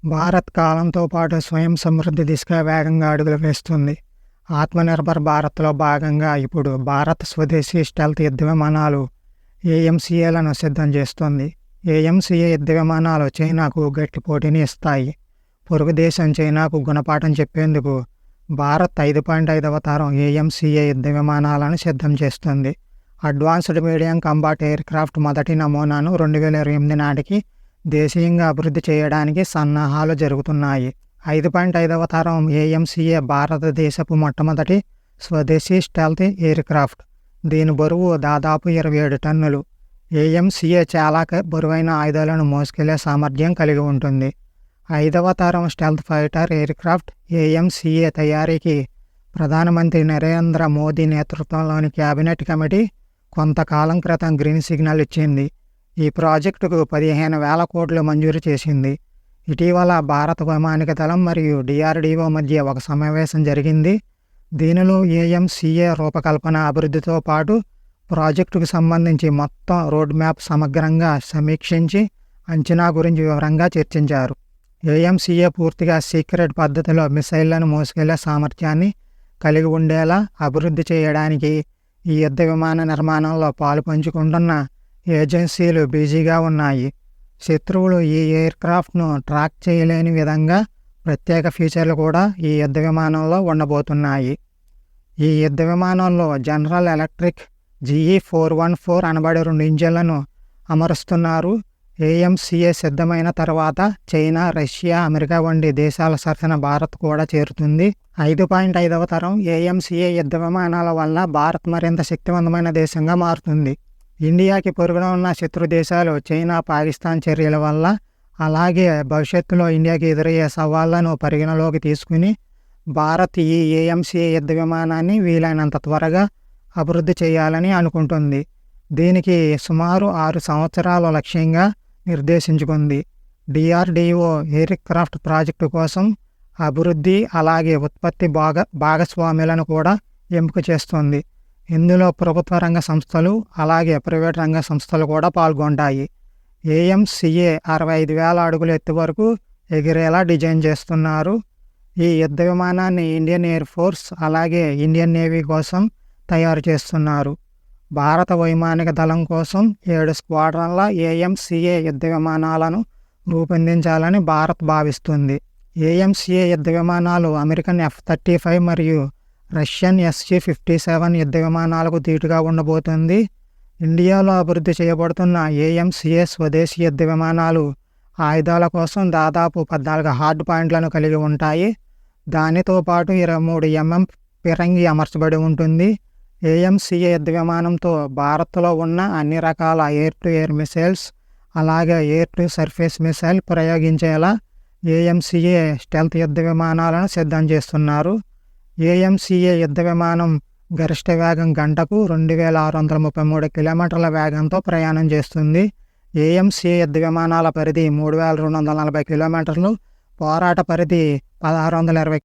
భారత్ కాలంతో పాటు స్వయం సమృద్ధి దిశగా వేగంగా అడుగులు వేస్తుంది. ఆత్మనిర్భర్ భారత్లో భాగంగా ఇప్పుడు భారత్ స్వదేశీ స్టెల్త్ యుద్ధ విమానాలు ఏఎంసీఏలను సిద్ధం చేస్తోంది. ఏఎంసీఏ యుద్ధ విమానాలు చైనాకు గట్టి పోటీని ఇస్తాయి. పొరుగు దేశం చైనాకు గుణపాఠం చెప్పేందుకు భారత్ 5.5వ తరం ఏఎంసీఏ యుద్ధ విమానాలను సిద్ధం చేస్తుంది. Advanced medium combat air craft మొదటి నమూనాను 2028 నాటికి దేశీయంగా అభివృద్ధి చేయడానికి సన్నాహాలు జరుగుతున్నాయి. 5.5వ తరం ఏఎంసీఏ భారతదేశపు మొట్టమొదటి స్వదేశీ స్టెల్త్ ఎయిర్ క్రాఫ్ట్. దీని బరువు దాదాపు 27 టన్నులు. ఏఎంసీఏ చాలా బరువైన ఆయుధాలను మోసుకెళ్లే సామర్థ్యం కలిగి ఉంటుంది. 5వ తరం stealth fighter air craft AMCA తయారీకి ప్రధానమంత్రి నరేంద్ర మోదీ నేతృత్వంలోని కేబినెట్ కమిటీ కొంతకాలం క్రితం గ్రీన్ సిగ్నల్ ఇచ్చింది. ఈ ప్రాజెక్టుకు 15,000 కోట్లు మంజూరు చేసింది. ఇటీవల భారత వైమానిక దళం మరియు డిఆర్డీఓ మధ్య ఒక సమావేశం జరిగింది. దీనిలో ఏఎంసీఏ రూపకల్పన, అభివృద్ధితో పాటు ప్రాజెక్టుకు సంబంధించి మొత్తం రోడ్ మ్యాప్ సమగ్రంగా సమీక్షించి అంచనా గురించి వివరంగా చర్చించారు. ఏఎంసీఏ పూర్తిగా సీక్రెట్ పద్ధతిలో మిసైళ్లను మోసుకెళ్లే సామర్థ్యాన్ని కలిగి ఉండేలా అభివృద్ధి చేయడానికి ఈ యుద్ధ విమాన నిర్మాణంలో పాలు పంచుకుంటున్న ఏజెన్సీలు బిజీగా ఉన్నాయి. శత్రువులు ఈ ఎయిర్ క్రాఫ్ట్ను ట్రాక్ చేయలేని విధంగా ప్రత్యేక ఫీచర్లు కూడా ఈ యుద్ధ విమానంలో ఉండబోతున్నాయి. ఈ యుద్ధ విమానంలో జనరల్ ఎలక్ట్రిక్ GE414 అనబడే 2 ఇంజిన్లను అమరుస్తున్నారు. ఏఎంసీఏ సిద్ధమైన తర్వాత చైనా, రష్యా, అమెరికా వంటి దేశాల సరసన భారత్ కూడా చేరుతుంది. 5.5వ తరం ఏఎంసీఏ యుద్ధ విమానాల వల్ల భారత్ మరింత శక్తివంతమైన దేశంగా మారుతుంది. ఇండియాకి పొరుగున ఉన్న శత్రు దేశాలు చైనా, పాకిస్తాన్ చర్యల వల్ల, అలాగే భవిష్యత్తులో ఇండియాకి ఎదురయ్యే సవాళ్లను పరిగణలోకి తీసుకుని భారత్ ఈ ఏఎంసీఏ యుద్ధ విమానాన్ని వీలైనంత త్వరగా అభివృద్ధి చేయాలని అనుకుంటుంది. దీనికి సుమారు 6 సంవత్సరాల లక్ష్యంగా నిర్దేశించుకుంది. డిఆర్డీఓ ఎయిర్ క్రాఫ్ట్ ప్రాజెక్టు కోసం అభివృద్ధి, అలాగే ఉత్పత్తి భాగస్వాములను కూడా ఎంపిక చేస్తుంది. ఇందులో ప్రభుత్వ రంగ సంస్థలు, అలాగే ప్రైవేట్ రంగ సంస్థలు కూడా పాల్గొంటాయి. ఏఎంసీఏ 65,000 అడుగుల ఎత్తు వరకు ఎగిరేలా డిజైన్ చేస్తున్నారు. ఈ యుద్ధ విమానాన్ని ఇండియన్ ఎయిర్ ఫోర్స్, అలాగే ఇండియన్ నేవీ కోసం తయారు చేస్తున్నారు. భారత వైమానిక దళం కోసం 7 స్క్వాడ్రన్ల ఏఎంసీఏ యుద్ధ విమానాలను రూపొందించాలని భారత్ భావిస్తుంది. ఏఎంసీఏ యుద్ధ విమానాలు అమెరికన్ F-35 మరియు రష్యన్ SU-57 యుద్ధ విమానాలకు ధీటుగా ఉండబోతుంది. ఇండియాలో అభివృద్ధి చేయబడుతున్న ఏఎంసీఏ స్వదేశీ యుద్ధ విమానాలు ఆయుధాల కోసం దాదాపు 14 హార్డ్ పాయింట్లను కలిగి ఉంటాయి. దానితో పాటు 23 mm పిరంగి అమర్చబడి ఉంటుంది. ఏఎంసీఏ యుద్ధ విమానంతో భారత్లో ఉన్న అన్ని రకాల ఎయిర్ టు ఎయిర్ మిసైల్స్, అలాగే ఎయిర్ టు సర్ఫేస్ మిసైల్ ప్రయోగించేలా ఏఎంసీఏ స్టెల్త్ యుద్ధ విమానాలను సిద్ధం చేస్తున్నారు. ఏఎంసీఏ యుద్ధ విమానం గరిష్ట వేగం గంటకు 2,633 కిలోమీటర్ల వేగంతో ప్రయాణం చేస్తుంది. ఏఎంసీఏ యుద్ధ విమానాల పరిధి 3,240 కిలోమీటర్లు, పోరాట పరిధి 1,620